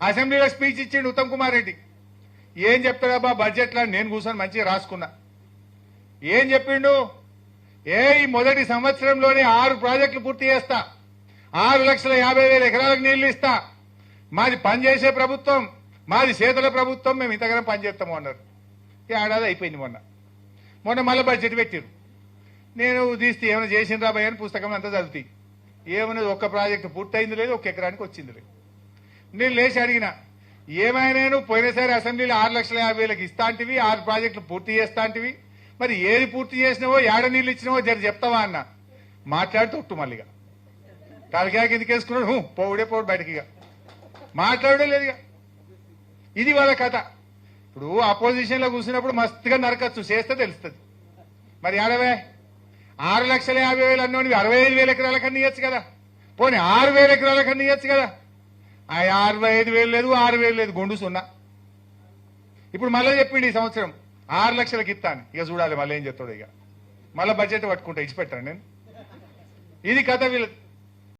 అసెంబ్లీలో స్పీచ్ ఇచ్చిండు ఉత్తమ్ కుమార్ రెడ్డి. ఏం చెప్తాడబ్బా బడ్జెట్లో? నేను కూర్చొని మంచిగా రాసుకున్నా. ఏం చెప్పిండు? ఈ మొదటి సంవత్సరంలోనే 6 ప్రాజెక్టులు పూర్తి చేస్తా, 6,50,000 ఎకరాలకు నీళ్లు ఇస్తా, మాది పనిచేసే ప్రభుత్వం, మాది చేతుల ప్రభుత్వం, మేము ఇంతకన్నా పనిచేస్తాము అన్నారు. ఏడాది అయిపోయింది. మొన్న మళ్ళీ బడ్జెట్ పెట్టిరు. నేను తీస్తే ఏమైనా చేసిండ్రా భయ్య అని పుస్తకం అంతా చదువుతాయి. ఏమన్నది? ఒక్క ప్రాజెక్టు పూర్తయింది లేదు, 1 ఎకరానికి వచ్చింది లేదు. నేను లేచి అడిగిన, ఏమైనా పోయినసారి అసెంబ్లీలో 6,50,000 ఇస్తా అంటివి, 6 ప్రాజెక్టులు పూర్తి చేస్తా అంటివి, మరి ఏది పూర్తి చేసినావో, ఏడ నీళ్ళు ఇచ్చినావో జర చెప్తావా అన్న. మాట్లాడుతూ ఒట్టు మళ్ళీగా తలకాయకి ఎందుకు వేసుకున్నాడు, పోవుడే పోడు బయటకి. మాట్లాడడం లేదు. ఇది వాళ్ళ కథ. ఇప్పుడు అపోజిషన్ లో కూర్చున్నప్పుడు మస్తుగా నరకచ్చు, చేస్తే తెలుస్తుంది. మరి ఏడవే 6,50,000 అన్నోని 65,000 ఎకరాల కన్నా ఇవ్వచ్చు కదా, పోనీ 6,000 ఎకరాల కన్నా ఇవ్వచ్చు కదా. 65,000 లేదు, 6,000 లేదు, గుండు సున్నా. ఇప్పుడు మళ్ళీ చెప్పిండు ఈ సంవత్సరం 6 లక్షలకు ఇస్తాను. ఇక చూడాలి మళ్ళీ ఏం చెప్తాడు. ఇక మళ్ళీ బడ్జెట్ పట్టుకుంటా, ఇచ్చిపెట్టాను నేను. ఇది కథ వీళ్ళది.